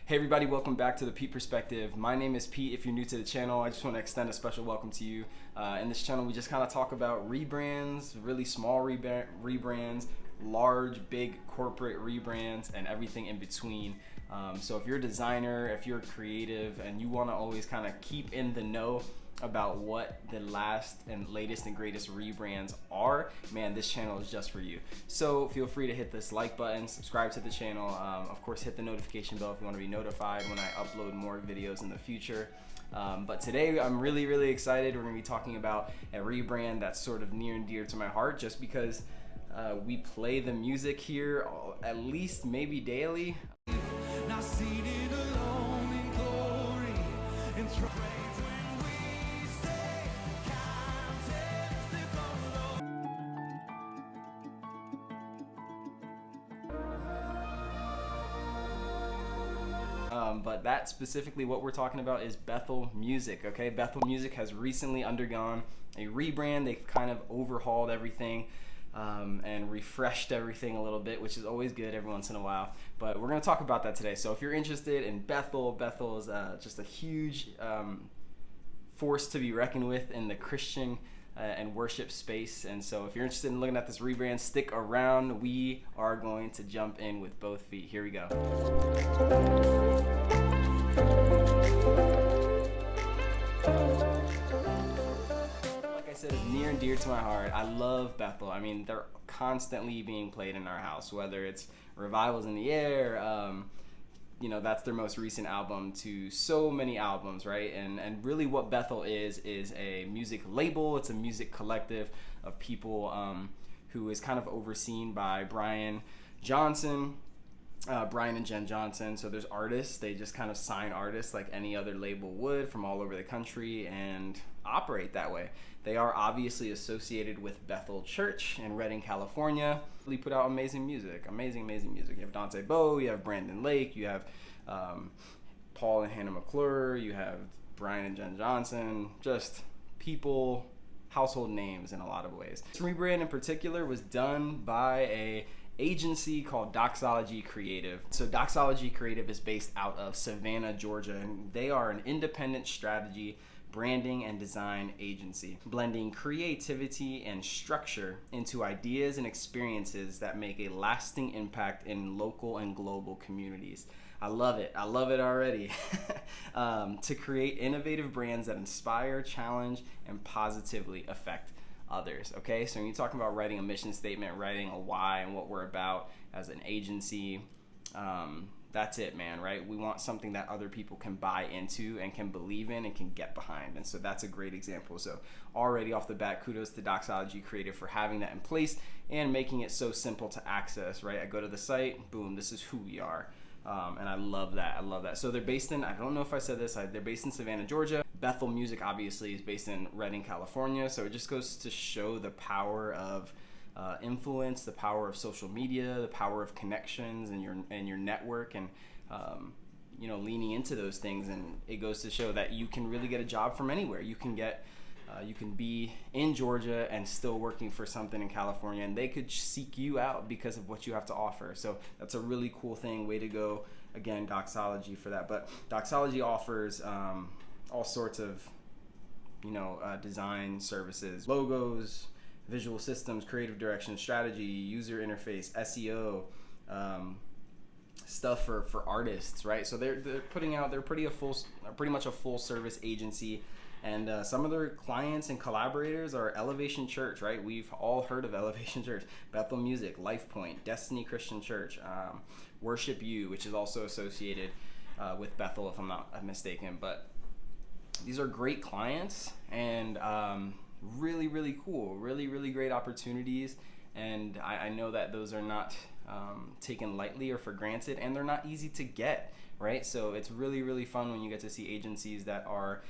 Hey everybody, welcome back to the Pete Perspective. My name is Pete. If you're new to the channel, I just want to extend a special welcome to you. In this channel, we just kind of talk about rebrands, really small rebrands, large, big corporate rebrands, and everything in between. So if you're a designer, if you're creative, and you want to always kind of keep in the know about what the last and latest and greatest rebrands are, man, this channel is just for you. So feel free to hit this like button, subscribe to the channel, of course hit the notification bell if you want to be notified when I upload more videos in the future. But today I'm really excited. We're going to be talking about a rebrand that's sort of near and dear to my heart, just because we play the music here at least maybe daily. Now seated alone in glory and but that specifically what we're talking about is Bethel Music, okay? Bethel Music has recently undergone a rebrand. They've kind of overhauled everything and refreshed everything a little bit, which is always good every once in a while. But we're going to talk about that today. So if you're interested in Bethel, Bethel is just a huge force to be reckoned with in the Christian and worship space. And so if you're interested in looking at this rebrand, stick around. We are going to jump in with both feet. Here we go. Like I said, it's near and dear to my heart. I love Bethel. I mean, they're constantly being played in our house, whether it's Revivals in the Air, you know, that's their most recent album, to so many albums, right? And really what Bethel is a music label. It's a music collective of people who is kind of overseen by Brian and Jen Johnson. So there's artists, they just kind of sign artists like any other label would from all over the country and operate that way. They are obviously associated with Bethel Church in Redding, California. Really put out amazing music. You have Dante Bowe, you have Brandon Lake, you have Paul and Hannah McClure, you have Brian and Jen Johnson, just people, household names in a lot of ways. This rebrand in particular was done by a agency called Doxology Creative. So Doxology Creative is based out of Savannah, Georgia, and they are an independent strategy, branding, and design agency, blending creativity and structure into ideas and experiences that make a lasting impact in local and global communities. I love it already. To create innovative brands that inspire, challenge, and positively affect others. Okay, so when you're talking about writing a mission statement, writing a why and what we're about as an agency, that's it, man, right? We want something that other people can buy into and can believe in and can get behind. And so that's a great example. So already off the bat, kudos to Doxology Creative for having that in place and making it so simple to access, right? I go to the site, boom, this is who we are. And I love that. So they're based in, I don't know if I said this, they're based in Savannah, Georgia. Bethel Music obviously is based in Redding, California. So it just goes to show the power of influence, the power of social media, the power of connections and your network, and you know, leaning into those things. And it goes to show that you can really get a job from anywhere. You can be in Georgia and still working for something in California, and they could seek you out because of what you have to offer. So that's a really cool thing. Way to go, again, Doxology, for that. But Doxology offers all sorts of, you know, design services, logos, visual systems, creative direction, strategy, user interface, SEO, stuff for artists, right? So they're pretty much a full service agency. And some of their clients and collaborators are Elevation Church, right? We've all heard of Elevation Church, Bethel Music, Life Point, Destiny Christian Church, Worship You, which is also associated with Bethel, if I'm not mistaken. But these are great clients and really cool, really great opportunities. And I know that those are not taken lightly or for granted, and they're not easy to get, right? So it's really fun when you get to see agencies that are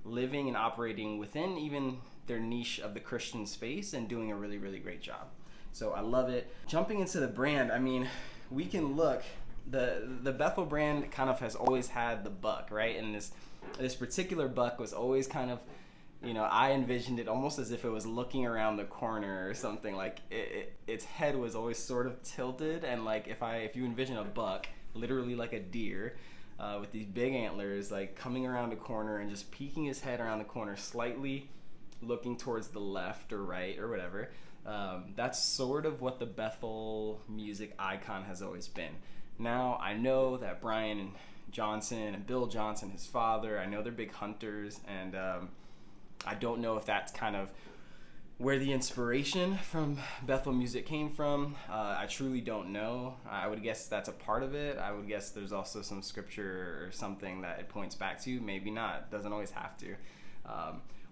living and operating within even their niche of the Christian space and doing a really great job. So I love it. Jumping into the brand, I mean, we can look, the Bethel brand kind of has always had the buck, right? And this particular buck was always kind of, you know, I envisioned it almost as if it was looking around the corner or something. Like its head was always sort of tilted, and like if you envision a buck, literally like a deer, with these big antlers, like coming around a corner and just peeking his head around the corner slightly, looking towards the left or right or whatever. That's sort of what the Bethel music icon has always been. Now, I know that Brian Johnson and Bill Johnson, his father, I know they're big hunters, and I don't know if that's kind of where the inspiration from Bethel music came from. I truly don't know. I would guess that's a part of it. I would guess there's also some scripture or something that it points back to. Maybe not. It doesn't always have to.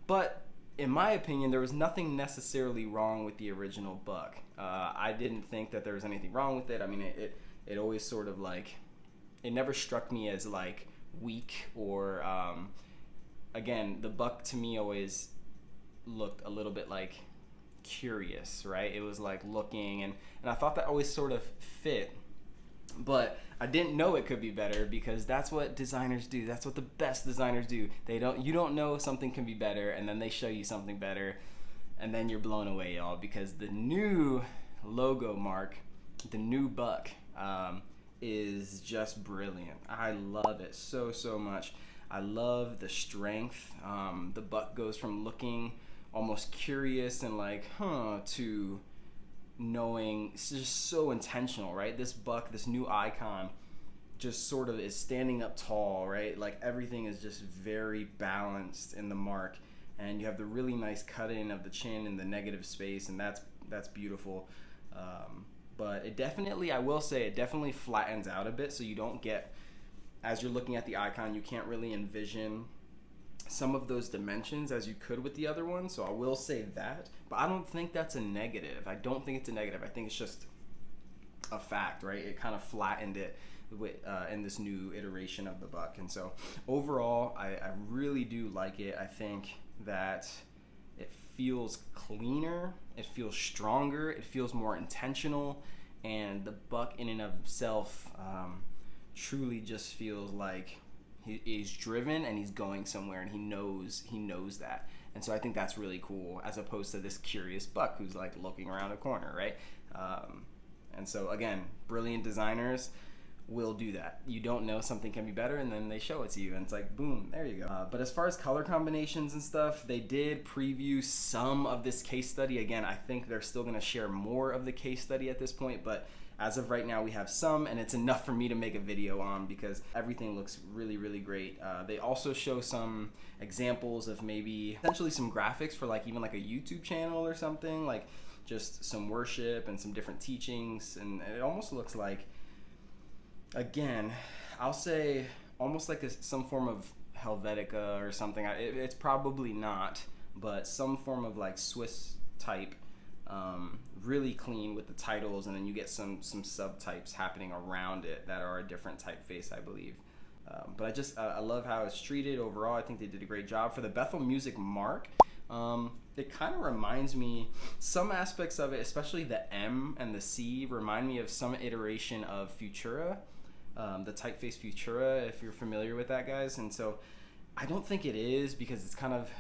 But in my opinion, there was nothing necessarily wrong with the original buck. I didn't think that there was anything wrong with it. I mean, it always sort of like, it never struck me as like weak or, again, the buck to me always looked a little bit like curious, right? It was like looking, and I thought that always sort of fit, but I didn't know it could be better, because that's what designers do. That's what the best designers do. You don't know something can be better, and then they show you something better, and then you're blown away, y'all, because the new logo mark, the new buck, is just brilliant. I love it so much. I love the strength. The buck goes from looking almost curious and like, to knowing. It's just so intentional, right? This buck, this new icon, just sort of is standing up tall, right? Like everything is just very balanced in the mark, and you have the really nice cut in of the chin and the negative space, and that's beautiful. But it definitely, I will say, it definitely flattens out a bit, so you don't get, as you're looking at the icon, you can't really envision some of those dimensions as you could with the other one. So I will say that, but I don't think that's a negative. I don't think it's a negative. I think it's just a fact, right? It kind of flattened it with, in this new iteration of the buck. And so overall, I really do like it. I think that it feels cleaner, it feels stronger, it feels more intentional, and the buck in and of himself truly just feels like he's driven and he's going somewhere, and he knows that. And so I think that's really cool, as opposed to this curious buck who's like looking around a corner, right? And so again, brilliant designers will do that. You don't know something can be better, and then they show it to you, and it's like, boom, there you go. But as far as color combinations and stuff, they did preview some of this case study. Again, I think they're still going to share more of the case study at this point, but as of right now, we have some, and it's enough for me to make a video on, because everything looks really great. They also show some examples of maybe essentially some graphics for like even like a YouTube channel or something, like just some worship and some different teachings, and it almost looks like, again, I'll say almost like some form of Helvetica or something. It's probably not, but some form of like Swiss type, really clean with the titles, and then you get some subtypes happening around it that are a different typeface, I believe. But I love how it's treated overall. I think they did a great job. For the Bethel Music mark, it kind of reminds me, some aspects of it, especially the M and the C, remind me of some iteration of Futura. The typeface Futura, if you're familiar with that, guys. And so I don't think it is, because it's kind of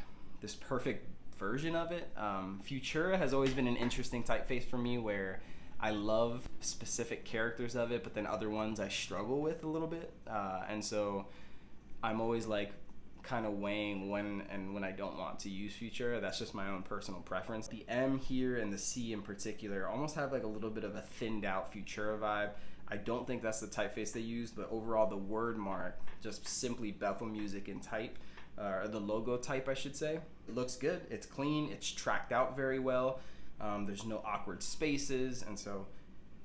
this perfect version of it. Futura has always been an interesting typeface for me, where I love specific characters of it, but then other ones I struggle with a little bit. And so I'm always like kind of weighing when I don't want to use Futura. That's just my own personal preference. The M here and the C in particular almost have like a little bit of a thinned out Futura vibe. I don't think that's the typeface they used, but overall the word mark, just simply Bethel Music in type, or the logo type, I should say, it looks good. It's clean. It's tracked out very well. There's no awkward spaces, and so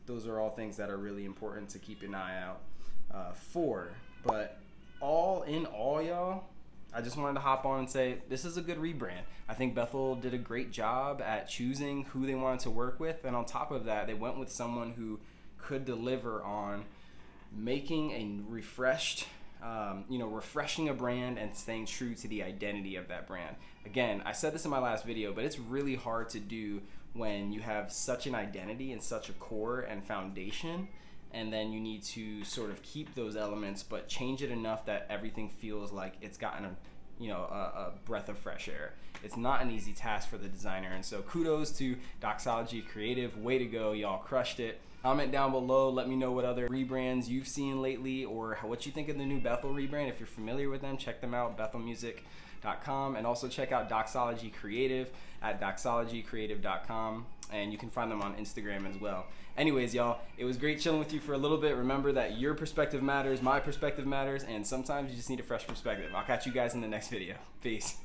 those are all things that are really important to keep an eye out for. But all in all, y'all, I just wanted to hop on and say this is a good rebrand. I think Bethel did a great job at choosing who they wanted to work with, and on top of that, they went with someone who could deliver on making a refreshed, refreshing a brand and staying true to the identity of that brand. Again, I said this in my last video, but it's really hard to do when you have such an identity and such a core and foundation, and then you need to sort of keep those elements but change it enough that everything feels like it's gotten a breath of fresh air. It's not an easy task for the designer, and so kudos to Doxology Creative. Way to go, y'all crushed it. Comment down below, let me know what other rebrands you've seen lately or what you think of the new Bethel rebrand. If you're familiar with them, check them out, bethelmusic.com, and also check out Doxology Creative at doxologycreative.com, and you can find them on Instagram as well. Anyways, y'all, it was great chilling with you for a little bit. Remember that your perspective matters, my perspective matters, and sometimes you just need a fresh perspective. I'll catch you guys in the next video. Peace.